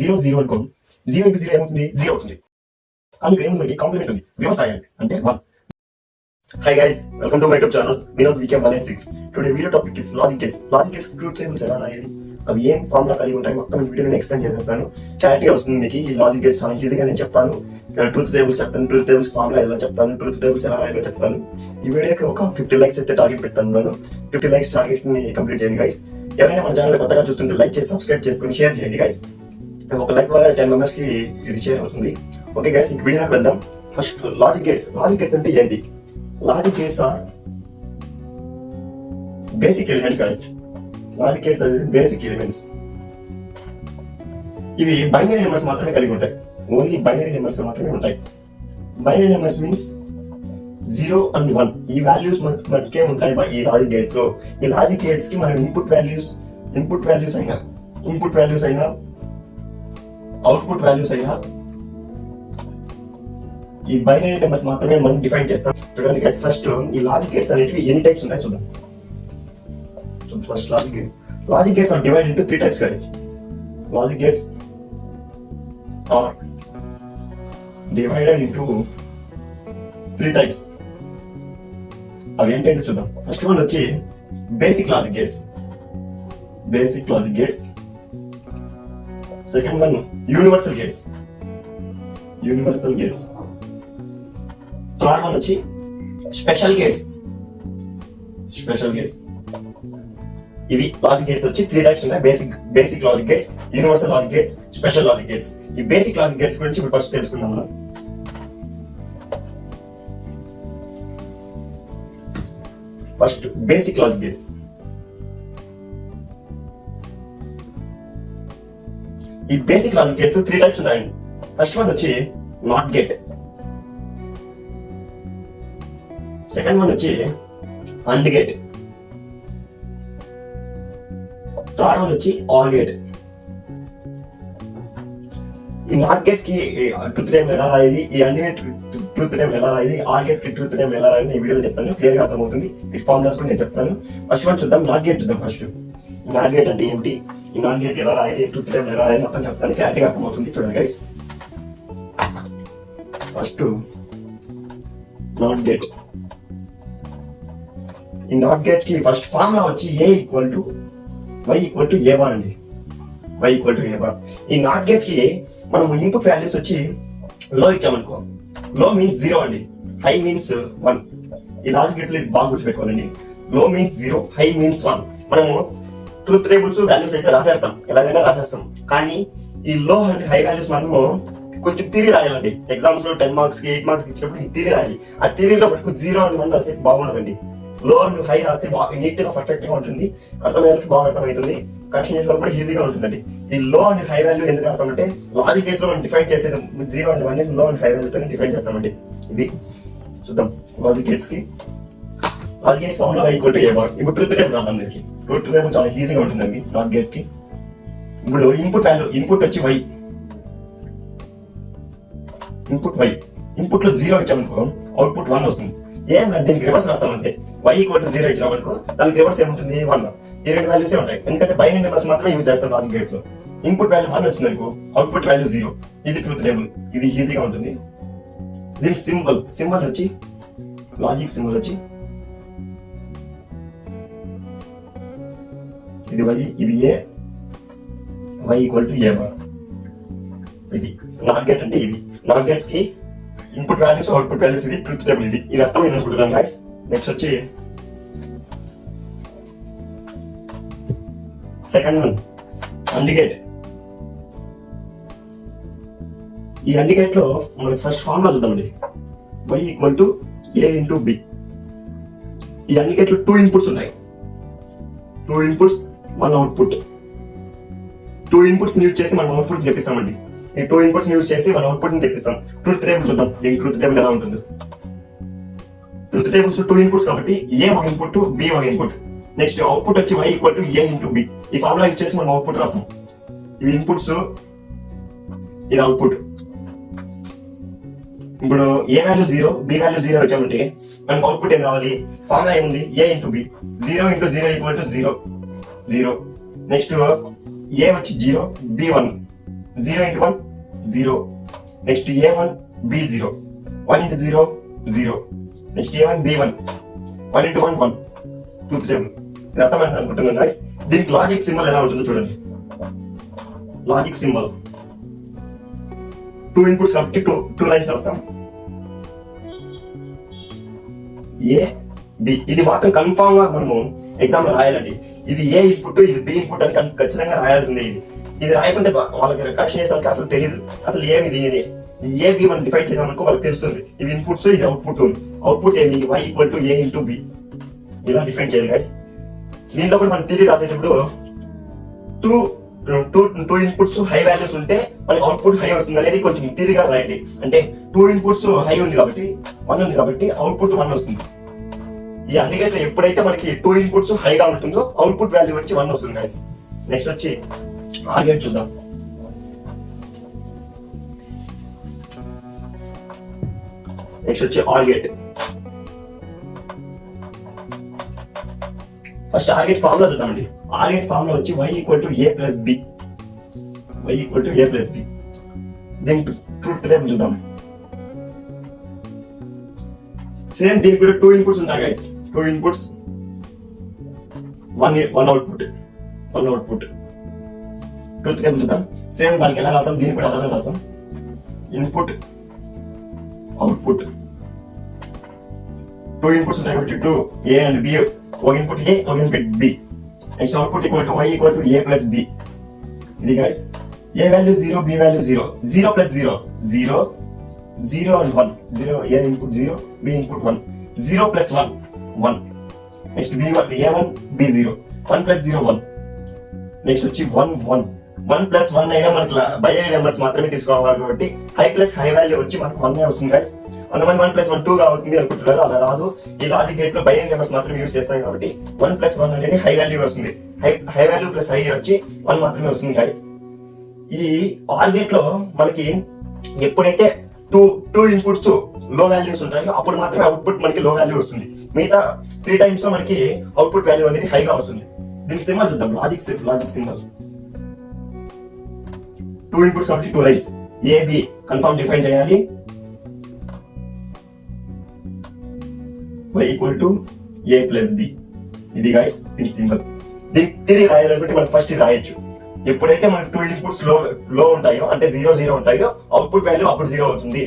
Zero zero అనుకో, zero into zero ఏమవుతుంది? Zero అవుతుంది. అందుకే మనకి కాంప్లిమెంట్ ఉంది, వ్యవసాయం అంటే 1. Hi guys, welcome to my YouTube channel Vinod VK186. Today video topic is logic gates. Logic gates truth tables ఎలా రాయాలి, అవి ఏం ఫార్ములా కలిగి ఉంటాయి, మొత్తం ఈ వీడియోని ఎక్స్ప్లెయిన్ చేసేస్తాను. క్లారిటీగా వస్తుంది మీకు. ఈ లాజిక్ గేట్స్ చాలా ఈజీగా నేను చెప్తాను. ట్రూత్ టేబుల్స్ చెప్తాను, ట్రూత్ టేబుల్స్ ఫార్ములా ఎలా చెప్తాను, ట్రూత్ టేబుల్స్ ఎలా రాయాలో చెప్తాను. ఈ వీడియోకి ఒక 50 likes అయితే టార్గెట్ పెడతాను. 50 likes టార్గెట్ ని కంప్లీట్ చేయండి గైస్. ఎవరైనా మన ఛానల్ కొత్తగా చూస్తుంటే లైక్ చేసి సబ్స్క్రైబ్ చేసుకుని షేర్ చేయండి గైస్. ఒక లైక్ వల్ల 10 members కి ఇది షేర్ అవుతుంది. ఓకే గైస్, ఇంక వీడియోకి వెళ్దాం. First logic gates. Logic gates అంటే ఏంటి? Logic gates are basic elements guys. Logic gates are basic elements. ఇవి బైనరీ నెంబర్స్ మాత్రమే కలిగి ఉంటాయి. ఓన్లీ బైనరీ నెంబర్స్ మాత్రమే ఉంటాయి. బైనరీ నెంబర్స్ మీన్స్ 0 and 1 ఈ వాల్యూస్ మనకే ఉంటాయి ఈ లాజిక్ గేట్స్ లో. ఈ లాజిక్ గేట్స్ కి మనం ఇన్పుట్ వాల్యూస్ అయినా అవుట్పుట్ వాల్యూస్ అయినా ఈ బైనరీ నెంబర్స్ మాత్రమే మనం డిఫైన్ చేస్తాం. చూడండి గైస్, ఫస్ట్ ఈ లాజిక్ గేట్స్ అనేటివి ఎన్ని టైప్స్ ఉంటాయి చూద్దాం. First logic gates are divided into 3 types guys. Logic gates are divided into 3 types. అవి ఏంటంటే చూద్దాం. ఫస్ట్ వన్ వచ్చి basic logic gates. Second one universal gates. Third one వచ్చి స్పెషల్ గేట్స్. ఇవి లాజిక్ గేట్స్ వచ్చి 3 types ఉన్నాయి. Basic logic gates, universal logic gates, special logic gates. ఈ basic logic gates గురించి ఇప్పుడు ఫస్ట్ తెలుసుకుందాం మనం. First basic logic gates. ఈ బేసిక్ లాజిక్ గేట్స్ 3 types ఉన్నాయండి. ఫస్ట్ వన్ వచ్చి నాట్ గేట్. సెకండ్ వన్ వచ్చి అండ్ గేట్. థర్డ్ వన్ వచ్చి ఆర్ గేట్. ఈ నాట్ గేట్ కి ట్రూత్ నేమ్ ఎలా రాయాలి, ఈ అండ్ గేట్ ట్రూత్ నేమ్ ఎలా రాయాలి, ఆర్ గేట్ కి ట్రూత్ నేమ్ ఎలా రాయాలి ఈ వీడియోలో చెప్తాను. క్లియర్ గా అర్థమవుతుంది. ఈ ఫార్ములాస్ కూడా నేను చెప్తాను. ఫస్ట్ వన్ చూద్దాం, నాట్ గేట్ చూద్దాం. ఫస్ట్ నాట్ గేట్ అంటే ఏమిటి, ఈ నాట్ గేట్ ఎలా రాయాలి, ట్రూత్ నేమ్ ఎలా రాయాలి మొత్తం చెప్తాను. క్లారిటీగా అర్థమవుతుంది. చూడండి గైస్, ఫస్ట్ నాట్ గేట్. ఈ నాట్ గేట్ కి ఫస్ట్ ఫార్ములా వచ్చి a equal to y equal to a bar అండి. y equal to a bar. ఈ నాట్ గేట్ కి మనం ఇన్పుట్ వాల్యూస్ వచ్చి లో ఇచ్చామనుకో, లో మీన్స్ 0 అండి, హై మీన్స్ 1. ఈ లాజిక్ గేట్స్ లో ఇది బాగా గుర్తుపెట్టుకోవాలండి. లో మీన్స్ 0, హై మీన్స్ 1. మనము ట్రూత్ టేబుల్స్ వాల్యూస్ అయితే రాసేస్తాం, ఎలాగైనా రాసేస్తాం. కానీ ఈ లో అండ్ హై వాల్యూస్ మనము కొంచెం థియరీ రాయాలండి. ఎగ్జామ్స్ లో 10 marks కి 8 marks కి ఇచ్చినప్పుడు ఈ థియరీ రాయాలి. ఆ థియరీలో మనకు 0 and 1 రాస్తే బాగుండదండి. లో అండ్ హై రాస్తే బాగా నీట్ గా పర్ఫెక్ట్ గా ఉంటుంది. అర్థమయ్యేకి బాగా అర్థమవుతుంది. కన్ఫ్యూజన్ లో కూడా ఈజీగా ఉంటుందండి. ఈ లో అండ్ హై వాల్యూ ఎందుకు రాస్తామంటే లాజిక్ గేట్స్ లో మనం డిఫైన్ చేసేది 0 and 1 లో అండ్ హై వాల్యూతో డిఫైన్ చేస్తామండి. ఇది చూద్దాం. Logic gates formula y equal to a bar. ఇప్పుడు ట్రూత్ టేబుల్ రాద్దాం. దీనికి ట్రూత్ టేబుల్ చాలా ఈజీగా ఉంటుందండి నాట్ గేట్ కి. ఇప్పుడు ఇన్పుట్ వచ్చి y. ఇన్పుట్ లో 0 ఇచ్చామనుకో అవుట్పుట్ 1 వస్తుంది. ఏం దీనికి రివర్స్ రాస్తామంటే y ఈక్వల్ టు 0 ఇచ్చినామనుకో దానికి రివర్స్ ఏముంటుంది 1. ఈ రెండు వాల్యూసే ఉంటాయి. ఎందుకంటే బైనరీ నెంబర్స్ మాత్రమే యూజ్ చేస్తాం లాజిక్ గేట్స్ లో. ఇన్పుట్ వాల్యూ 1 వచ్చిందనుకో అవుట్పుట్ వాల్యూ 0. ఇది ట్రూత్ టేబుల్. ఇది ఈజీగా ఉంటుంది. దీనికి సింబల్ వచ్చి లాజిక్ సింబల్ వచ్చి ఇది y, ఇది a, y equal to a bar. ఇది నాట్ గేట్ అంటే ఇది. నాట్ గేట్ కి ఇన్పుట్ వాల్యూస్ అవుట్పుట్ వాల్యూస్, ఇది ట్రూత్ టేబుల్. ఇది అర్థమైంది అనుకుంటున్నాను గైస్. నెక్స్ట్ వచ్చి సెకండ్ వన్ అండ్ గేట్. ఈ అండ్ గేట్ లో మనకి ఫస్ట్ ఫార్ములా చూద్దామండి. y equal to a into b. ఈ అండ్ గేట్ లో 2 ఇన్పుట్స్ ఉంటాయి. 2 ఇన్పుట్స్ 1 అవుట్పుట్. 2 ఇన్పుట్స్ యూజ్ చేసి మనం అవుట్పుట్ తెప్పిస్తామండి. ఈ 2 ఇన్పుట్స్ యూజ్ చేసి మనం అవుట్పుట్ ని తెప్పిస్తాం. ట్రూత్ టేబుల్ చూద్దాం. దీని ట్రూత్ టేబుల్ ఎలా ఉంటుందో. ట్రూత్ టేబుల్స్ 2 ఇన్పుట్స్ కాబట్టి a ఒక ఇన్పుట్, b ఒక ఇన్పుట్. నెక్స్ట్ అవుట్పుట్ వచ్చి y equal to a into b. ఈ ఫార్ములా యూజ్ చేసి మనం అవుట్పుట్ రాస్తాం. ఇవి ఇన్పుట్స్, ఇది అవుట్పుట్. ఇప్పుడు a వాల్యూ 0, b వాల్యూ 0 వచ్చామంటే మనకు అవుట్పుట్ ఏం రావాలి? ఫార్ములా ఏముంది? a into b. 0 into 0 equal to 0. Next a వచ్చి 0, b 1. 0 into 1 0. Next a1 b0, 1 into 0 0. Next a1 b1, 1 into 1 1. 2 3. ఇది అర్థమైంది అనుకుంటున్నాను గైస్. దీనికి లాజిక్ సింబల్ ఎలా ఉంటుందో చూడండి. లాజిక్ సింబల్ 2 ఇన్పుట్స్ కాబట్టి 2 లైన్స్ వస్తాం. ఏ బి, ఇది మాత్రం కన్ఫామ్ గా మనము ఎగ్జామ్ లో రాయాలండి. ఇది ఏ ఇన్పుట్, ఇది బి ఇన్పుట్ అని ఖచ్చితంగా రాయాల్సిందే. ఇది రాయకుంటే వాళ్ళకి కరెక్షన్ చేసానికి అసలు తెలియదు. అసలు ఏమి ఇది ఏ బి మనం డిఫైన్ చేసామనుకో వాళ్ళకి తెలుస్తుంది. ఇవి ఇన్పుట్స్, ఇది అవుట్పుట్. అవుట్పుట్ ఏమి y equal to A into B, ఇలా డిఫైన్ చేయాలి గైస్. దీంట్లో కూడా మనం తిరిగి రాసేటప్పుడు టూ ఇన్పుట్స్ హై వాల్యూస్ ఉంటే మనకి అవుట్పుట్ హై వస్తుంది అనేది కొంచెం తిరిగా రాయండి. అంటే 2 ఇన్పుట్స్ హై ఉంది కాబట్టి 1 ఉంది కాబట్టి అవుట్పుట్ 1 వస్తుంది. ఈ అన్నిగేట్లో ఎప్పుడైతే మనకి 2 ఇన్పుట్స్ హైగా ఉంటుందో అవుట్పుట్ వాల్యూ వచ్చి 1 వస్తుంది గైస్. నెక్స్ట్ వచ్చి ఆర్ గేట్ చూద్దాం. నెక్స్ట్ వచ్చి OR gate. First OR gate formula చూద్దామండి. ఆర్ గేట్ ఫార్ములా వచ్చి y equal to A plus B, y equal to A plus B. దీనికి ట్రూత్ టేబుల్ చూద్దాం. సేమ్ దీనికి కూడా 2 ఇన్పుట్స్ ఉంటాయి guys. 2 inputs, 1 output. Truth table చూద్దాం. Same దానికి ఎలా రాస్తాం, దీనికి కూడా అలానే రాస్తాం. Input, output. 2 ఇన్పుట్స్ ఉంటాయి కాబట్టి 2 ఏ అండ్ బి, ఒక ఇన్పుట్ ఏ, ఒక input B. Next output equal to y equal to A plus B. ఇది guys A value 0, B value 0. 0 plus 0 0, 0 and 1. 0 A input 0, B input 1. 0 plus 1 1. Next b1 a1 b0, 1 plus 0 1. Next వచ్చి 1 1. 1 plus 1 అయినా మనకి binary numbers మాత్రమే తీసుకోవాలి కాబట్టి high plus high value వచ్చి మనకు 1 వస్తుంది గైస్. 1 ప్లస్ 1 2 గా అవుతుంది అనుకుంటున్నారు, అలా రాదు. ఈ లాజిక్ గేట్స్ లో బైనరీ నెంబర్స్ మాత్రం యూజ్ చేస్తాం కాబట్టి 1 ప్లస్ 1 అనేది హై వాల్యూ వస్తుంది. హై వాల్యూ ప్లస్ హై వచ్చి 1 మాత్రమే వస్తుంది గైస్. ఈ ఆర్ గేట్ లో మనకి ఎప్పుడైతే టూ ఇన్పుట్స్ లో వాల్యూస్ ఉంటాయో అప్పుడు మాత్రమే అవుట్పుట్ మనకి లో వాల్యూ వస్తుంది. మిగతా 3 టైమ్స్ లో మనకి అవుట్పుట్ వాల్యూ అనేది హైగా వస్తుంది. దీనికి సింబల్ చూద్దాం. లాజిక్ సింబల్ 2 ఇన్పుట్స్ కాబట్టి 2 lines. A B confirm define చేయాలి. y equal to A plus B. ఇది గైస్ దీని సింబల్. దీనికి తిరిగి రాయాలనుకుంటే మనం ఫస్ట్ రాయొచ్చు. ఎప్పుడైతే మనకి 2 ఇన్పుట్స్ లో ఉంటాయో అంటే 0 0 ఉంటాయో అవుట్పుట్ వాల్యూ అప్పుడు 0 అవుతుంది.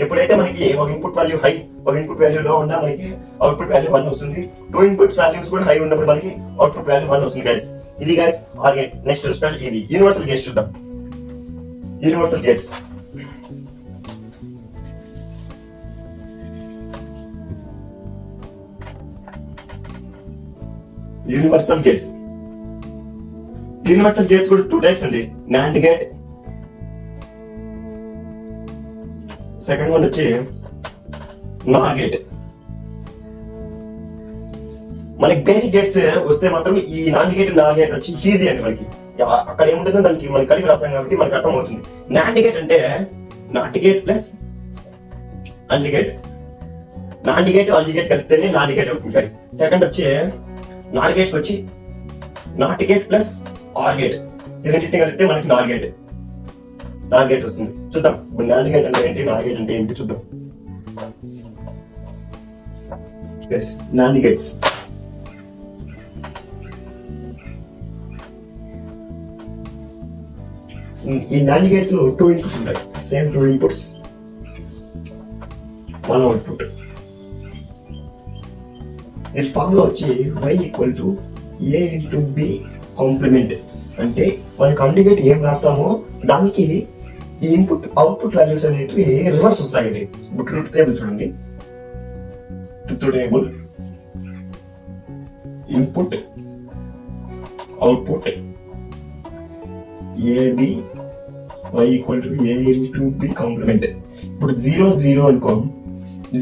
ఎప్పుడైతే మనకి ఒక ఇన్పుట్ వాల్యూ హై, ఒక ఇన్పుట్ వాల్యూ లో ఉన్నా మనకి అవుట్పుట్ వాల్యూ 1 వస్తుంది. 2 ఇన్పుట్స్ వాల్యూస్ కూడా హై ఉన్నప్పుడు మనకి అవుట్పుట్ వాల్యూ 1 వస్తుంది గైస్. ఇది guys OR gate. Next spell ఇది యూనివర్సల్ గేట్స్ చూద్దాం. యూనివర్సల్ గేట్స్ యూనివర్సల్ గేట్స్ కూడా 2 టైప్స్ అండి. నాండ్ గేట్, సెకండ్ వన్ వచ్చి నార్ గేట్. మనకి బేసిక్ గేట్స్ వస్తే మాత్రం ఈ నాండ్ గేట్, నార్ గేట్ వచ్చి ఈజీ అండి. మనకి అక్కడ ఏముంటుందో దానికి మనం కలిపి రాస్తాం కాబట్టి మనకి అర్థం అవుతుంది. నాండ్ గేట్ అంటే NOT gate plus AND gate. NAND gate AND gate కలిపితేనే నాండ్ గేట్ అవుతుంది గైస్. సెకండ్ వచ్చి నార్ గేట్ వచ్చి NOT gate plus OR gate. ఈ రెండింటిని కలిపితే మనకి నార్ గేట్ వస్తుంది. చూద్దాం ఇప్పుడు నాండ్ గేట్ అంటే ఏంటి, నార్ గేట్ అంటే ఏంటి చూద్దాం. నాండ్ గేట్స్ ఈ నాండ్ గేట్స్ లో 2 ఇన్పుట్స్ ఉంటాయి. Same 2 inputs, 1 output. ఈ ఫామ్ లో వచ్చి y equal to A into B complement. అంటే మన కాండిగేట్ ఏం రాస్తామో దానికి ఈ ఇన్పుట్ అవుట్పుట్ వాల్యూస్ అనేటివి రివర్స్ వస్తాయండి. ఇప్పుడు ట్రూత్ టేబుల్ చూడండి. Truth table input, output A B y equal to A into B complement. ఇప్పుడు 0 0 అనుకో,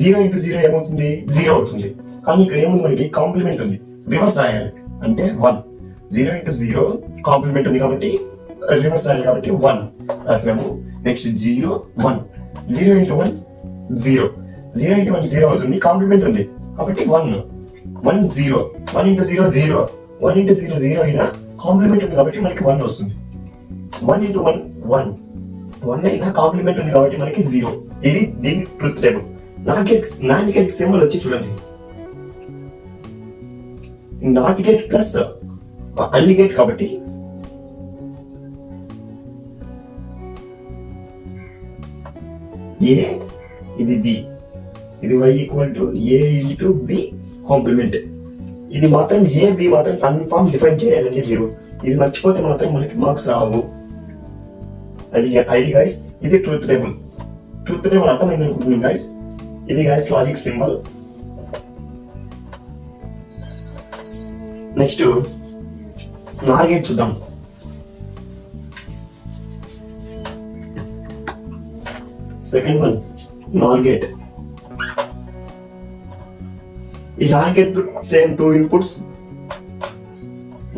0 ఇంటూ 0 ఏమవుతుంది, 0 అవుతుంది. కానీ ఇక్కడ ఏముంది, మనకి కాంప్లిమెంట్ ఉంది, రివర్స్ రాయాలి. అంటే 1. 0 ఇంటూ 0 కాంప్లిమెంట్ ఉంది కాబట్టి రివర్స్ రాయాలి కాబట్టి 1 రాసినాము. నెక్స్ట్ 0 1, 0 ఇంటూ 1 0, 0 ఇంటూ 1 0 అవుతుంది, కాంప్లిమెంట్ ఉంది కాబట్టి 1 1 0, 1 ఇంటూ 0 0, 1 ఇంటూ 0 0 అయినా కాంప్లిమెంట్ ఉంది కాబట్టి మనకి 1 వస్తుంది. 1 ఇంటూ 1 1, 1 అయినా కాంప్లిమెంట్ ఉంది కాబట్టి మనకి 0. ఇది దీని truth table. NOT gate symbol వచ్చి చూడండి, NOT gate plus AND gate కాబట్టి ఏ ఇది బి, ఇది y equal to A into B complement. ఇది మాత్రం ఏ బి మాత్రం కన్ఫామ్ డిఫైన్ చేయాలండి మీరు. ఇది మర్చిపోతే మాత్రం మనకి మార్క్స్ రావు. అది గైస్ ఇది ట్రూత్ టేబుల్. ట్రూత్ టేబుల్ అర్థమైంది అనుకుంటున్నాను గైస్. ఇది guys logic symbol. Next NOR gate చూద్దాం. Second one NOR gate. ఈ NOR gate same 2 inputs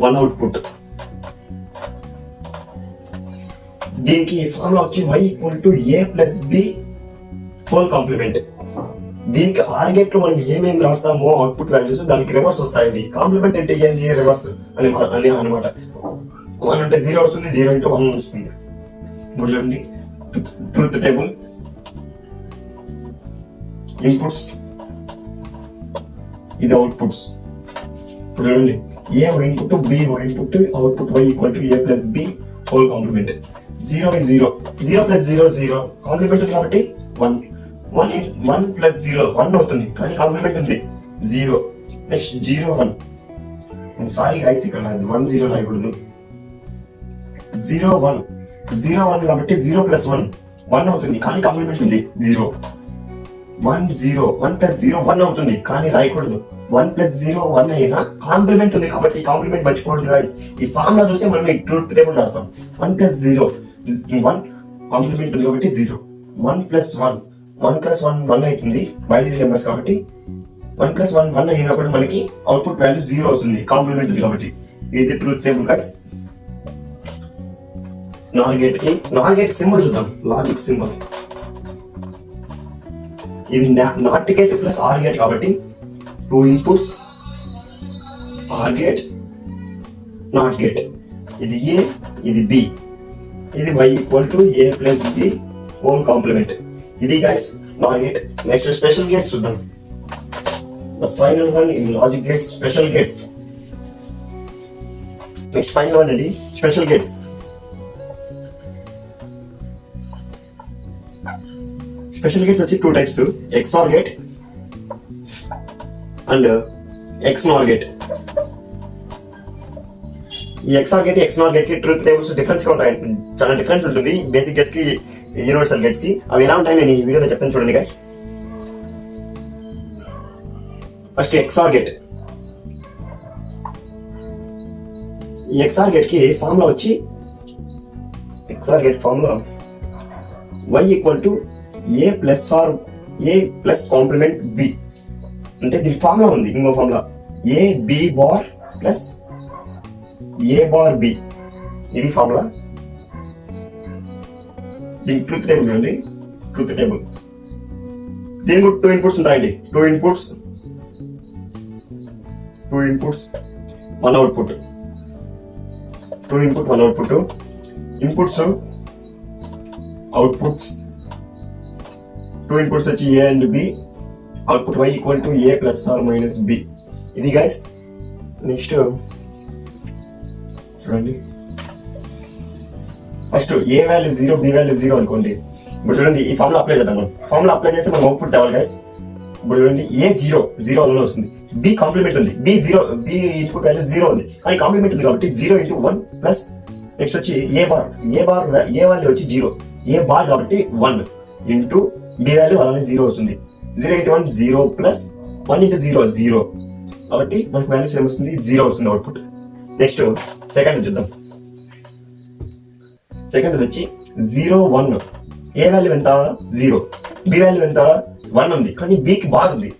1 output. దీనికి ఫార్ములా వచ్చి y equal to A plus B whole complement. దీనికి ఆర్ గేట్ లో మనం ఏమేమి రాస్తామో అవుట్పుట్ వాల్యూస్ దానికి రివర్స్ వస్తాయండి. కాంప్లిమెంట్ అంటే ఏంటి, రివర్స్ అని అనమాట. 1 అంటే 0 వస్తుంది, 0 అంటే 1 వస్తుంది. ఇప్పుడు చూడండి ట్రూత్ టేబుల్. ఇన్పుట్స్, ఇది అవుట్పుట్స్. ఇప్పుడు చూడండి A input B input, output y equal to A plus B whole complement. 0 is 0, 0 plus 0 0, complement ఉంది కాబట్టి 1 plus 0 1 అవుతుంది, కానీ కాంప్లిమెంట్ ఉంది 0. నెక్స్ట్ 0 1. సారీ గైస్, ఇక్కడ 1 0 రాయకూడదు. 0 1 కాబట్టి 0 plus 1 1 అవుతుంది, కానీ కాంప్లిమెంట్ ఉంది 0. 1 0 1 plus 0 1 అవుతుంది, కానీ రాయకూడదు. 1 plus 0 1 అయినా కాంప్లిమెంట్ ఉంది కాబట్టి కాంప్లిమెంట్ మర్చిపోకూడదు గైస్. ఈ ఫార్ములా చూస్తే మనం ఈ ట్రూత్ టేబుల్ రాస్తాం. 1 plus 0 1 కాంప్లిమెంట్ ఉంది కాబట్టి 0. 1 plus 1 1 అవుతుంది, బైనరీ నెంబర్స్ కాబట్టి 1 plus 1 అయినప్పుడు మనకి అవుట్పుట్ వాల్యూ 0 వస్తుంది, కాంప్లిమెంట్ ఉంది కాబట్టి. ఇది truth table guys. NOR gate symbol చూద్దాం, లాజిక్ సింబల్. ఇది NOT gate plus OR gate కాబట్టి 2 inputs OR gate NOT gate. ఇది ఏ, ఇది బి, ఇది y equal to A plus B whole complement. ఇది guys NOT gate. Next special gates చూద్దాం. The final one in logic gates, special gates. Next final one అండి special gates. Special gates వచ్చి 2 types, XOR gate and XNOR gate. ఈ XOR gate కి truth tables difference గా ఉంటాయి, చాలా difference ఉంటుంది basic gates కి యూనివర్సల్ గేట్స్ కి. అవి ఎలా ఉంటాయి నేను ఈ వీడియోలో చెప్తాను చూడండి గైస్. First XOR gate. ఈ XOR గేట్ కి ఫార్ములా వచ్చి y equal to A plus OR A plus complement B. అంటే దీనికి ఫార్ములా ఉంది, ఇంకో formula A B bar plus A bar B. ఇది ఫార్ములా. దీనికి ట్రూత్ టేబుల్ ఉంది. ట్రూత్ టేబుల్ దీనికి 2 ఇన్పుట్స్ ఉంటాయండి. 2 inputs 1 output. 2 input 1 output. Inputs outputs 2 inputs వచ్చి A and B. Output y equal to A plus or minus B. ఇది guys. Next చూడండి, first A value 0 B value 0 అనుకోండి. ఇప్పుడు చూడండి ఈ ఫార్ములా అప్లై చేద్దాం. ఫార్ములా అప్లై చేస్తే మనం అవుట్పుట్ తేవాలి గైస్. ఇప్పుడు చూడండి ఏ 0 అలా వస్తుంది, బి కాంప్లిమెంట్ ఉంది, బి ఇన్పుట్ వాల్యూ 0 ఉంది, కానీ కాంప్లిమెంట్ ఉంది కాబట్టి 0 into 1 ప్లస్ నెక్స్ట్ వచ్చి ఏ వాల్యూ వచ్చి 0, ఏ బార్ కాబట్టి 1 ఇంటూ బి వాల్యూ అలానే 0 వస్తుంది. 0 into 1 0 ప్లస్ 1 into 0 కాబట్టి మనకు వాల్యూస్ ఏమొస్తుంది 0 వస్తుంది అవుట్పుట్. నెక్స్ట్ సెకండ్ చూద్దాం. సెకండ్ వచ్చి 0 1. ఏ వాల్యూ ఎంత 0, బి వాల్యూ ఎంత 1 ఉంది, కానీ బికి బార్ ఉంది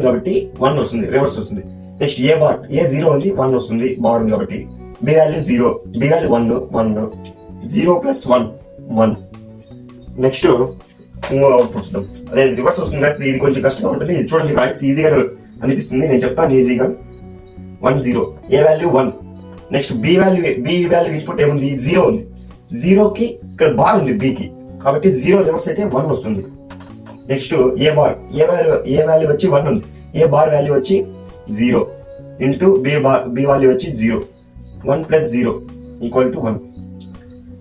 కాబట్టి 1 వస్తుంది, రివర్స్ వస్తుంది. నెక్స్ట్ ఏ 0 ఉంది, 1 వస్తుంది, బార్ ఉంది కాబట్టి B value 0, B value 1 0 plus 1. Next output చూద్దాం. అదే రివర్స్ వస్తుంది, ఇది కొంచెం కష్టంగా ఉంటుంది. ఇది చూడండి ఈజీగా అనిపిస్తుంది, నేను చెప్తాను ఈజీగా. 1 0 A value 1. Next B value input ఏముంది 0 ఉంది, జీరోకి ఇక్కడ బార్ ఉంది బికి, కాబట్టి 0 రివర్స్ అయితే 1 వస్తుంది. Next A bar, A value వచ్చి 1 ఉంది, ఏ బార్ వాల్యూ వచ్చి 0 ఇంటూ బి వాల్యూ వచ్చి 0. 1 + 0 = 1.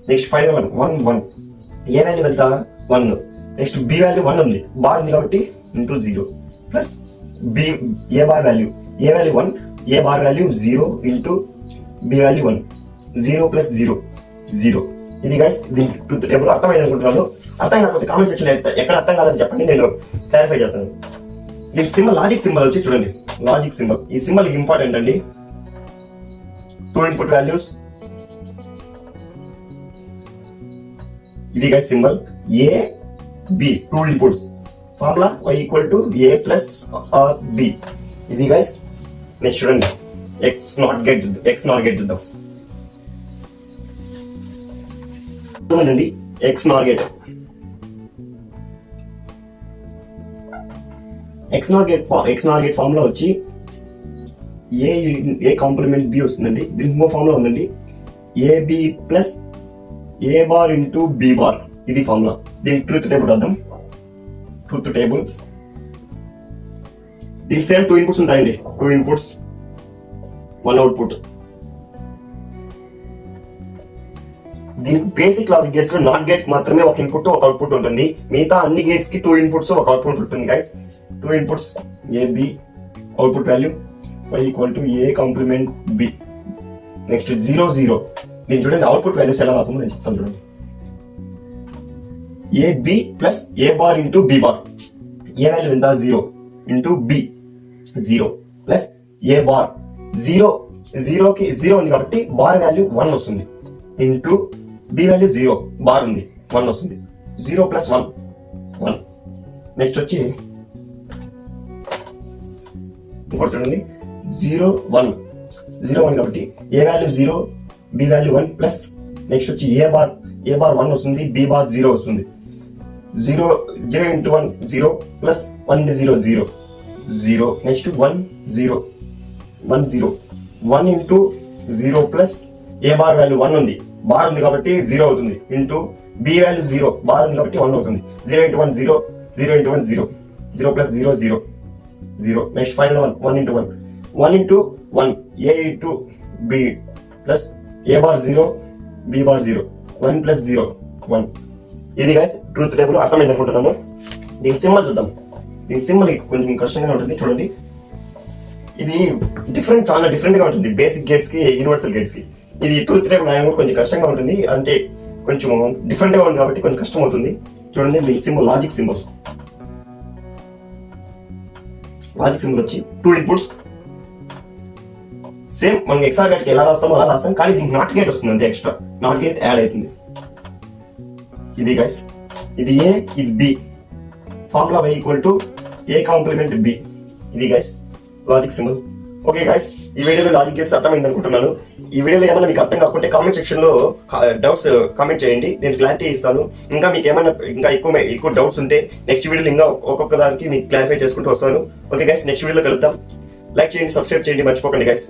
నెక్స్ట్ ఫైనల్ 1 1 ఏ వాల్యూ ఎంత 1. నెక్స్ట్ బి వాల్యూ 1 ఉంది, బార్ ఉంది కాబట్టి into 0 plus B A bar value 1, A bar value 0 into B value 1. 0 + 0 0. ఇది గైస్ దీని ట్రూత్ టేబుల్. అర్థమైంది అనుకుంటున్నాను. అర్థం కాకపోతే కామెంట్ సెక్షన్ ఎక్కడ అర్థం కాదని చెప్పండి, నేను క్లారిఫై చేస్తాను. దీని సింబల్ లాజిక్ సింబల్ వచ్చి చూడండి, లాజిక్ సింబల్. ఈ సింబల్ ఇంపార్టెంట్ అండి. 2 ఇన్పుట్ వాల్యూస్, ఇది guys symbol A B, 2 inputs. Formula y = a + b. ఇది గైస్. నెక్స్ట్ చూడండి x నాట్ గెట్ చూద్దాం. చూడండి x నాట్ గెట్ ఫార్ములా వచ్చి ఏ కాంప్లిమెంట్ బి వస్తుందండి. దీనికి ఇంకో ఫార్ములా ఉందండి, AB plus A bar into B bar. ఇది ఫార్ములా. దీనికి ట్రూత్ టేబుల్ అర్థం. ట్రూత్ టేబుల్ దీనికి సేమ్ 2 ఇన్పుట్స్ ఉంటాయండి, 2 ఇన్పుట్స్ 1 అవుట్పుట్. దీనికి బేసిక్ లాజిక్ గేట్స్ లో నాట్ గేట్ మాత్రమే ఒక ఇన్పుట్ ఒక అవుట్పుట్ ఉంటుంది. మిగతా అన్ని గేట్స్ కి 2 ఇన్పుట్స్ ఒక అవుట్పుట్ ఉంటుంది guys. 2 inputs A B, output value y = a complement b. నెక్స్ట్ 0 0. నేను చూడండి అవుట్పుట్ వాల్యూస్ ఎలా రాసామో నేను చెప్తాను చూడండి. A B plus A bar into B bar. A value ఎంత 0 into B 0 plus A bar 0కి 0 ఉంది కాబట్టి బార్ వాల్యూ 1 వస్తుంది ఇంటూ బి వాల్యూ 0, బార్ ఉంది 1 వస్తుంది. 0 + 1 1. నెక్స్ట్ వచ్చి ఇంకోటి చూడండి 0 1 కాబట్టి A value 0, B value 1 plus next వచ్చి ఏ బార్ 1 వస్తుంది, బి బార్ 0 వస్తుంది. 0 into 1 0 plus 1 0 0 0. Next 1 0 1 0. 1 into 0 plus A bar value 1 ఉంది, బార్ ఉంది కాబట్టి 0 అవుతుంది ఇంటూ బి వాల్యూ 0, బార్ ఉంది కాబట్టి 1 అవుతుంది. 0 into 1 0, 0 into 1 0, 0 plus 0 0 0. Next final 1 into 1, 1 into 1 A into B plus A bar 0, B bar 0, 1 plus 0 1. ఇది guys truth table. అర్థమైంది అనుకుంటున్నాను. దీని సింబల్ చూద్దాం. దీని సింబల్ కొంచెం కష్టంగా ఉంటుంది చూడండి. ఇది చాలా డిఫరెంట్ గా ఉంటుంది బేసిక్ గేట్స్ కి, యూనివర్సల్ గేట్స్ కి. ఇది ట్రూత్ టేబుల్ రాయడం కొంచెం కష్టంగా ఉంటుంది, అంటే కొంచెం డిఫరెంట్ గా ఉంది కాబట్టి కొంచెం కష్టం అవుతుంది. చూడండి దీని symbol logic symbol. Logic symbol వచ్చి 2 ఇన్పుట్స్. సేమ్ మనం ఎక్సార్ గేట్ కి ఎలా రాస్తామో అలా రాస్తాం, కానీ దీనికి నాట్ గేట్ వస్తుంది అంతే, ఎక్స్ట్రా నాట్ గేట్ యాడ్ అవుతుంది. ఇది గైస్, ఇది ఏ, ఇది B. Formula y = a complement b. ఇది guys logic symbol. Okay guys, ఈ వీడియోలో లాజిక్ గేట్స్ అర్థమైంది అనుకుంటున్నాను. ఈ వీడియోలో ఏమైనా మీకు అర్థం కాకపోతే కామెంట్ సెక్షన్ లో డౌట్స్ కామెంట్ చేయండి, నేను క్లారిటీ ఇస్తాను. ఇంకా మీకు ఏమైనా ఎక్కువ డౌట్స్ ఉంటే నెక్స్ట్ వీడియోలో ఇంకా ఒక్కొక్క దానికి మీకు క్లారిఫై చేసుకుంటూ వస్తాను. ఓకే గైస్, నెక్స్ట్ వీడియోలో కలుద్దాం. లైక్ చేయండి, సబ్స్క్రైబ్ చేయండి, మర్చిపోకండి గైస్.